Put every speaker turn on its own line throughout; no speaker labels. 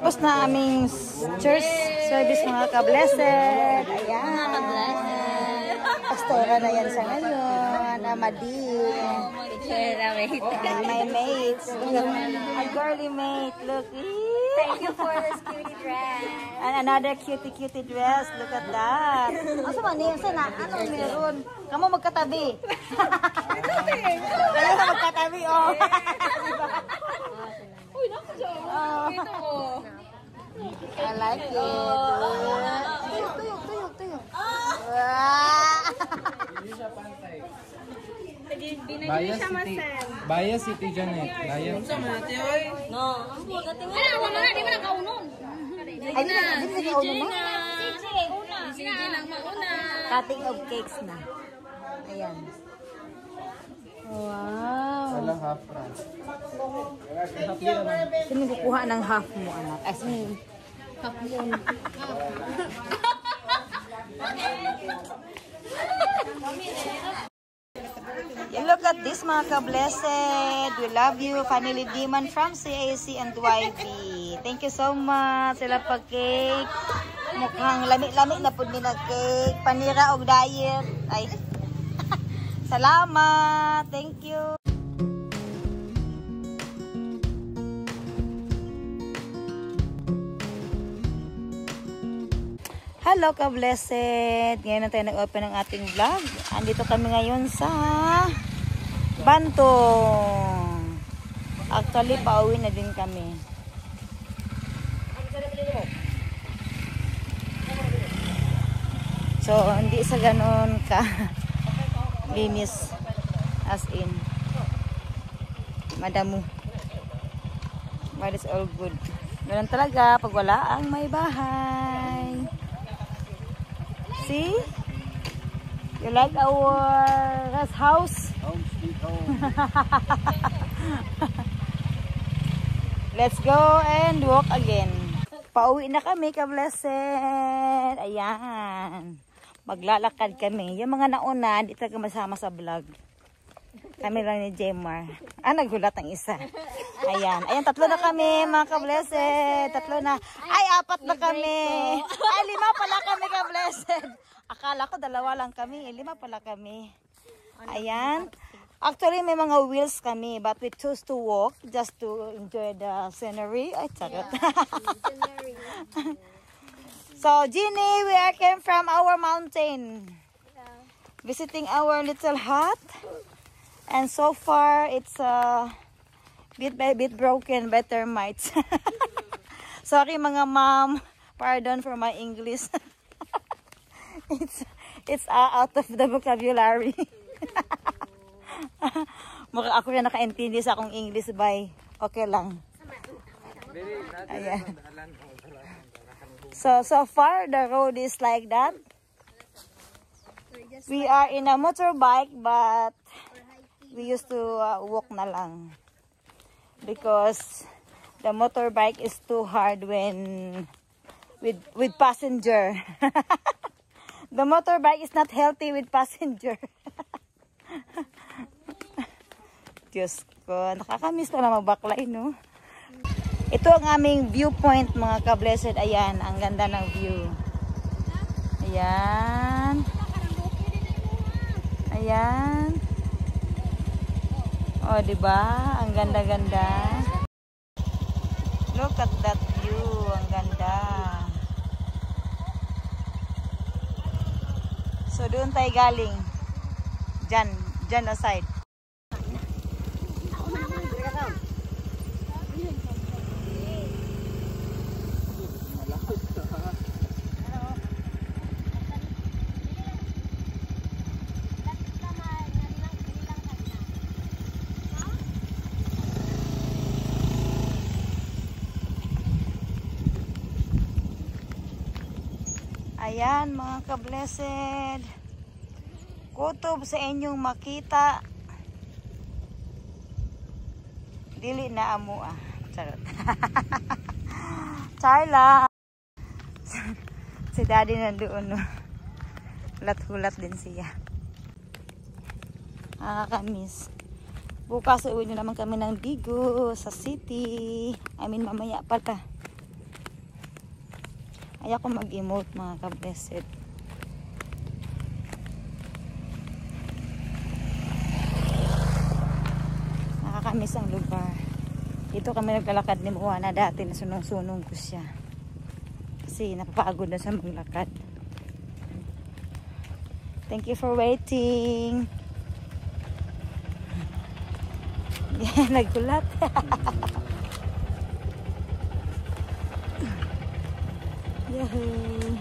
Tapos na aming church service mga ka-blessed. Ayan.
Mga ka-blessed.
Pastora na yan sa ngayon. Amadi. My mates. A girly mate. Look.
Thank you for this cutie dress.
And another cutie dress. Look at that. Asa man niya? Sana? Anong meron? Kamu magkatabi. Kamu magkatabi, oh.
Uy, naku dyan. Ito mo.
I like it. Tuyok.
Bias City Janet. Bias.
No. Ano, wala na, di mo nakaunon.
Ay, di na kauno mo?
CJ lang mauna.
Cutting of cakes na. Ayan. Wow.
Walang half price.
Sino kukuha ng half mo, anak? As in,
Half moon.
look at this mga ka-blessed. We love you. Family Demon from CAC and YB. Thank you so much. Sila pag-cake. Mukhang lami-lami na po nila cake. Panira og diet. Ay. Salamat. Thank you. Hello ka-blessed! Ngayon na tayo nag-open ng ating vlog. Andito kami ngayon sa Bantong. Actually, pauwi na din kami. So, hindi sa ganon ka linis as in madamo. But it's all good. Ganun talaga pag wala ang may bahay. See? You like our rest house?
Home sweet home.
Let's go and walk again. Pauwi na kami ka-blessed. Ayan. Maglalakad kami. Yung mga nauna, hindi talaga masama sa vlog. Kami lang ni Jemar. Nagulat ang isa. Ayan. Ayan, tatlo na kami mga ka-blessed. Tatlo na. Ay, apat na kami. Ay, 5 pala kami ka-blessed. Akala ko 2 lang kami. 5 pala kami. Ayan. Actually, may mga wheels kami. But we choose to walk just to enjoy the scenery. Ay, charot. So, Jeannie, we came from our mountain. Visiting our little hut. And so far, it's bit by bit broken by termites. Sorry mga mom. Pardon for my English. It's out of the vocabulary. Mukha ako na nakaintindi sa akong English by. Okay lang. Ayan. So far, the road is like that. We are in a motorbike, but we used to walk na lang. Because the motorbike is too hard when with passenger. The motorbike is not healthy with passenger. Diyos ko, nakakamiss ko na magbaklay, no? Ito ang aming viewpoint, mga ka-blessed. Ayan, ang ganda ng view. Ayan. Ayan. Oh, diba? Ang ganda-ganda. Look at that view. Ang ganda. So, doon tayo galing. Diyan na side. Ayan mga ka-blessed. Kutob sa inyong makita. Dili na amo Charot. Charla. Si daddy nandoon. No? Hulat-hulat din siya. Nakakamiss. Bukas uwi nyo naman kami ng Bigo sa city. I mean mamaya pala. Ayaw ko mag-emote mga ka-blessed. Nakakamiss ang lugar. Dito kami naglalakad ni Moana dati na sunong-sunong ko siya. Kasi napapagod na sa maglakad. Thank you for waiting. Yeah, nagkulat. Yahoo!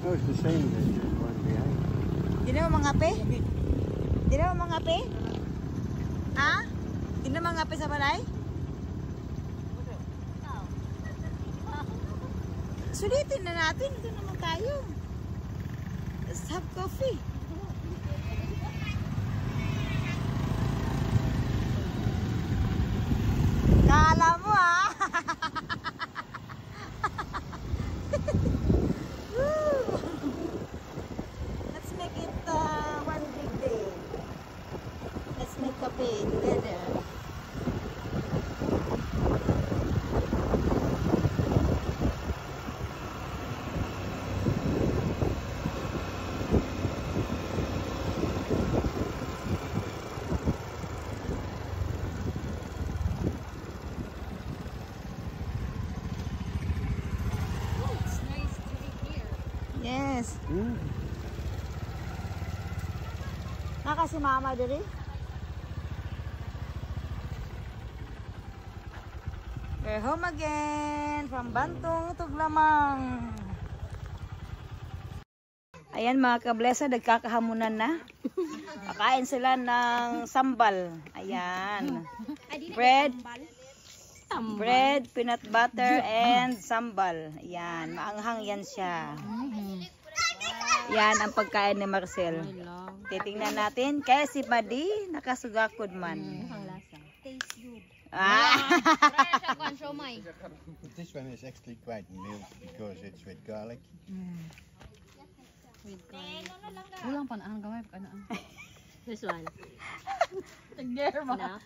Oh, it's the same as the one behind.
Di na mo mangape? Di na mo mangape? Ha? Di na mangape sa balay? Sulitin na natin. Ito naman tayo. Let's have coffee. Kala mo ah. Let's make it one big day. Let's make coffee together. Yes. Naka si mama diri. We're home again from Bantong, Tuglamang. Ayan mga kablesa, nagkakahamunan na. Kakain sila ng sambal. Ayan. Bread, peanut butter, and sambal. Ayan, maanghang yan siya. Yan ang pagkain ni Marcel. Titingnan natin. Kaya si Madi, nakasugakod man.
Tastes good.
This one is actually quite mild because it's with garlic.
Ulang pa na ang gamay pa na. This one. Tagderma. Na.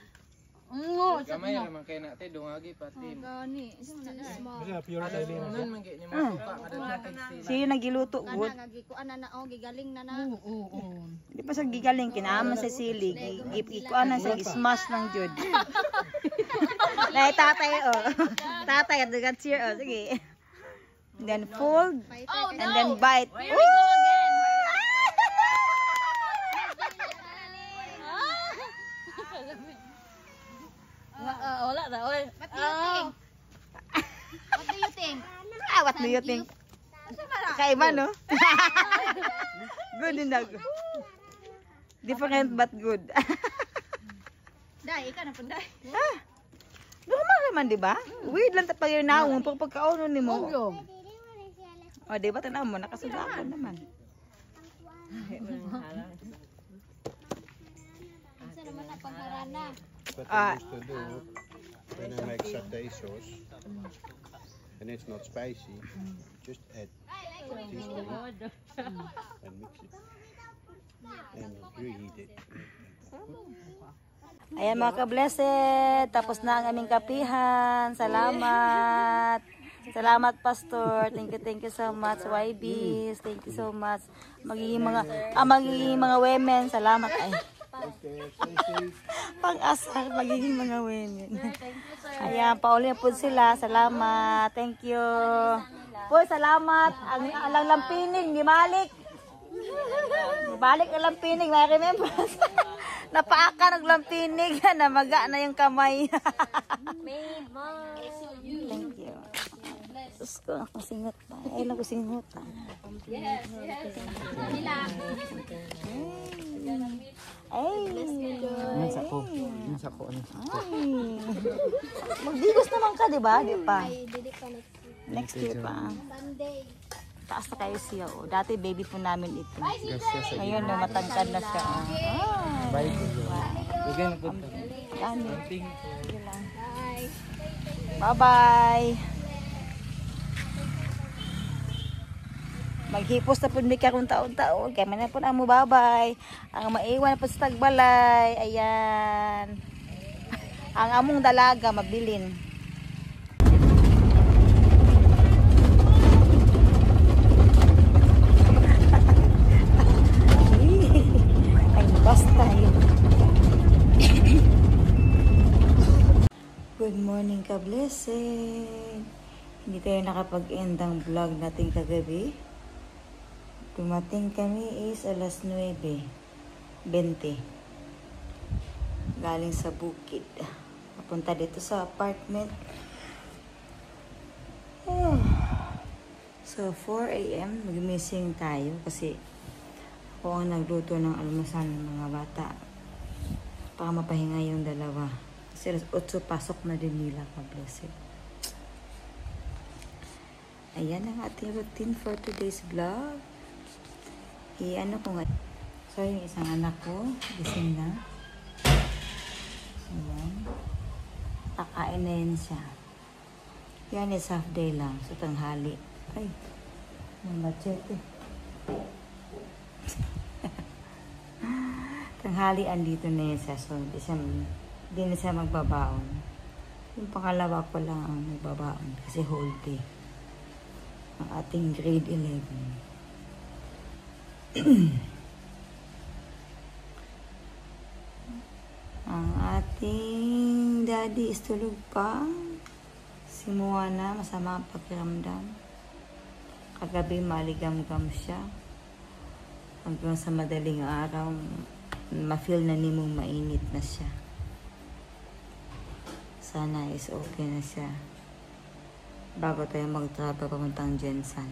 Gamay naman kayo natin, dungagi pati.
Gani. Small.
Unan man kayo ni masuka kada natin sila.
Siya nagiluto good.
Gikuan na gigaling na na. Oo.
Di pa sa gigaling, kinaaman sa sili. Gikuan na sa smash ng jud. Nay tatay oh. Tatay dagat siya oh. Sige. Then fold and then bite.
Wala na. What do you think?
What do you think? Kaiba no? Good din daw. Different but good.
Dai, ikaw na pun dai.
Normal naman, di ba? Weird lang tapos yung naon pag pagkaunon ni mo. O, di ba? Tanaw mo, nakasugakon naman.
Sa naman ang pangharana.
What I used to do when I make satay sauce, and it's not spicy, just add teaspoon and mix it, and reheat it.
Ayan mga ka-blessed, tapos na ang aming kapihan. Salamat. Salamat Pastor. Thank you so much. YBs, thank you so much. Magiging mga women, salamat ay. Pang-asar, magiging mga women. Ayan, pauli po sila. Salamat. Thank you. Po, salamat. Ang lampinig, gimalik. Balik ang lampinig, may remember. Napaaka ng lampinig na maga na yung kamay. Thank you. Tapos ko ako singot pa. Ay lang ko singot pa. Ay.
Nasa ko.
Magdigos naman ka, di ba? Di pa.
Dili pa
Next year pa.
Sunday.
Taas na kayo siya. Oh. Dati baby po namin ito. Ngayon na matangkad na siya. Oh.
Bye. Bigyan na po.
Dami. Bye-bye. Maghipos na po may karong taon-taon. Kaya man na po na mo bye-bye. Ang maiwan na po sa tagbalay. Ayan. Ang among dalaga mabilin. Ay, basta yun. Good morning ka, blessed. Hindi tayo nakapag-end ang vlog natin kagabi. Dumating kami is alas 9:20. Galing sa bukid. Papunta dito sa apartment. Oh. So, 4 AM, mag-missing tayo kasi ako ang nagluto ng almusal ng mga bata. Para mapahinga yung dalawa. Kasi alas 8 pasok na din nila, ka-blessed. Ayan ang ating routine for today's vlog. I-ano ko nga. So, yung isang anak ko, gising na. Ayan. Kakain na yun siya. Yan is half day lang. So, tanghali. Ay, may machete. Tanghali andito na yun siya. So, hindi na siya magbabaon. Yung pangalawa ko lang ang magbabaon. Kasi whole day. Ang ating grade 11. Ang ating daddy is tulog pa. Si Moana, masama ang pakiramdam. Kagabi maligam-gam siya. Hanggang sa madaling araw, ma-feel na ni mong mainit na siya. Sana is okay na siya. Bago tayo mag-travel papuntang Jensan.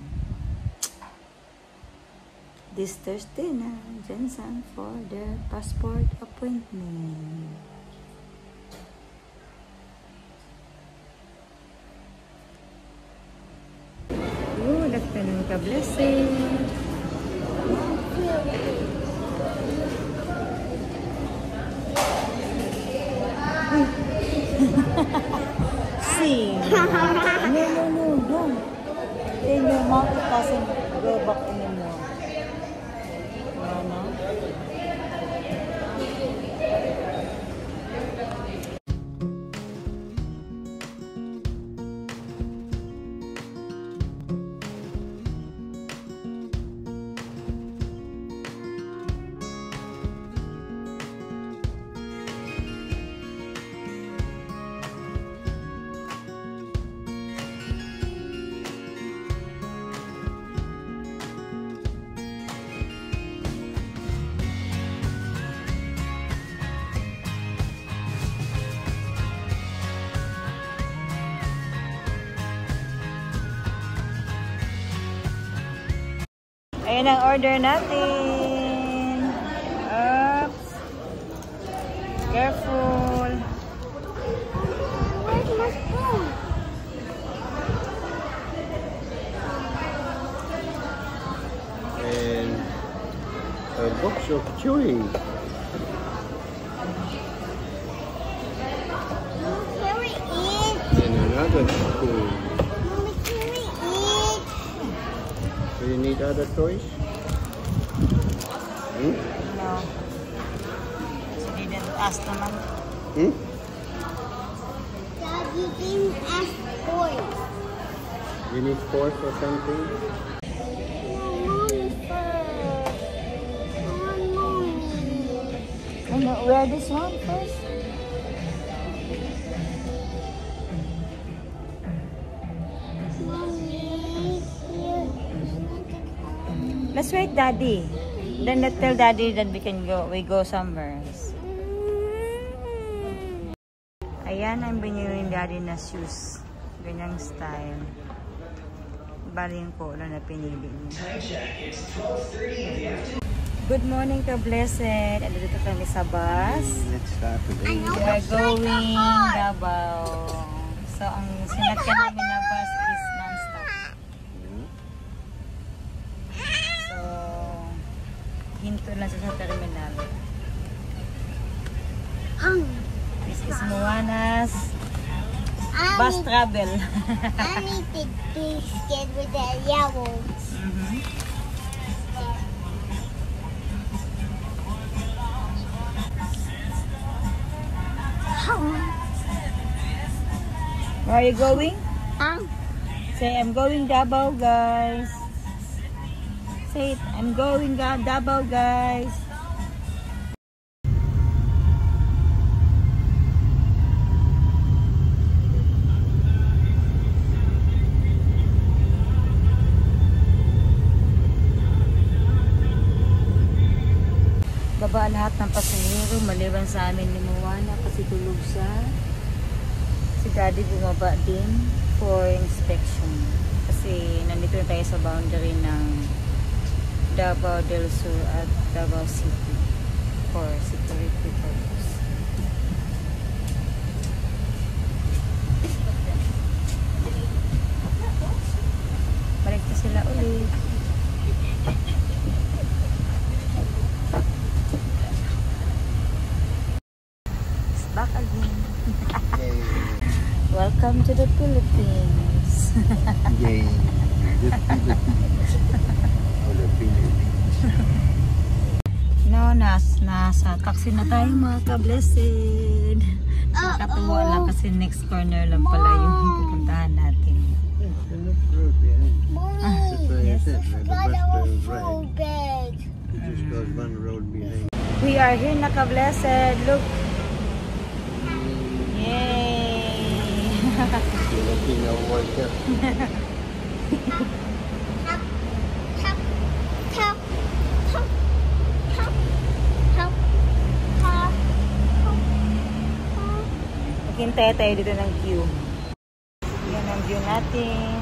This Thursday na, Jensan for their passport appointment. Good afternoon, ka-blessing. See? No. Then your mouth doesn't go back anymore. No. Ayan ang order natin. Oops. Careful.
Where's my spoon?
And a box of chewing.
Can we eat?
And another spoon.
Mommy, can we eat?
Do you need other toys? Hmm?
No. She didn't ask naman.
Hmm?
Dad, you didn't ask toys.
You need fork or something?
No, Mommy first. I want Mommy.
And wear this one first.
Mommy, here.
Let's wait, Daddy. Then let's tell Daddy that we go somewhere. Ayan ang binili ni Daddy na shoes. Ganyang style. Bali yung color na pinili niya. Good morning, ka-blessed. Andito kami sa bus.
Let's start today.
We are going Davao. So, ang sinakyan namin na bus is non-stop. So, hinto lang siya sa terminal. This is Moana's bus travel.
I need the biscuit with the yellows.
Where are you going?
Um,
Say, I'm going Davao, guys. Say it, I'm going Davao, guys. Baba lahat ng pasahero, maliban sa amin ni Moana kasi tulog siya. Si Daddy bumaba din for inspection. Kasi nandito na tayo sa boundary ng Davao del Sur at Davao City for security purpose. Balik na sila ulit. back again.
Yay.
Welcome to the Philippines.
Yay.
No, nasa taxi na tayo mga ka-blessed. Nakatuwa lang kasi next corner lang pala yung pupuntahan natin.
Mommy,
Yes.
God, that was so big.
It just goes one road behind.
We are here na ka-blessed. Look. Yay!
Filipino worker.
Tap, tap, tap, tap, tap, tap, tap, tap.
Maghintay tayo dito ng view. Yan ang view natin.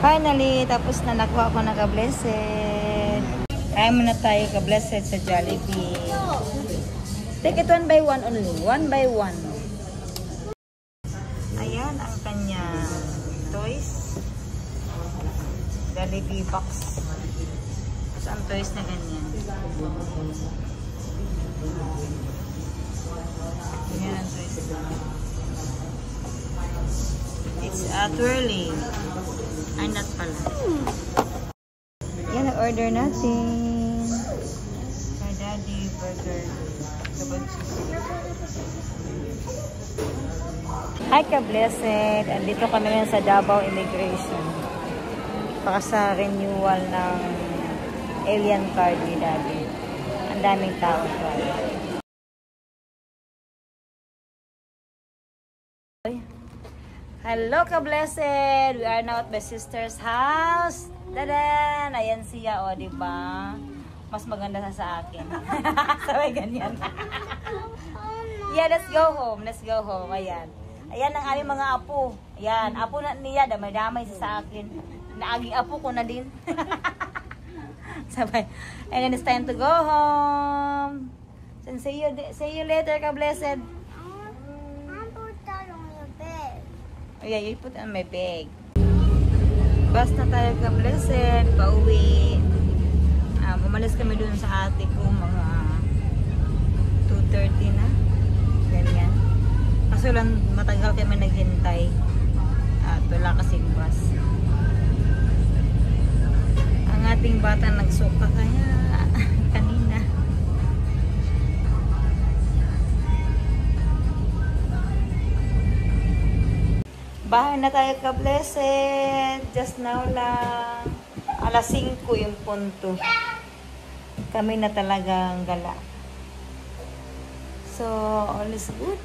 Finally, tapos na nakuha ko na ka-blessed. Kaya muna tayo ka-blessed sa Jollibee. Take it one by one only. One by one. Ayan ang kanyang toys. Jollibee box. Tapos ang toys na ganyan. Ayan ang toys. It's twirling. Ay, not pala. Yan ang order natin. Kay Daddy Burger. Hi ka-blessed. Andito kami ngayon sa Davao Immigration. Para sa renewal ng alien card ni Daddy. Ang daming tao pa. Hello ka-blessed! We are now at my sister's house. Dadan! Ayan siya, o, diba? Mas maganda sa akin. Sabay ganyan. Yeah, let's go home. Let's go home. Ayan. Ayan ang aming mga apo. Ayan. Apo na niya. Damay-damay siya sa akin. Naaging apo ko na din. Sabay. And then it's time to go home. So, see you later ka-blessed. Oh yeah, you put it on my bag. Bus na tayo ka-blessed. Pauwi. Umalis kami dun sa ate ko mga 2:30 na. Ganyan. Kaso lang matagal kami naghintay. At wala kasing bus. Ang ating bata nagsuka kaya kanina. Bahay na tayo ka-blessed. Just now lang. Alas 5 yung punto. Kami na talagang gala. So, all is good.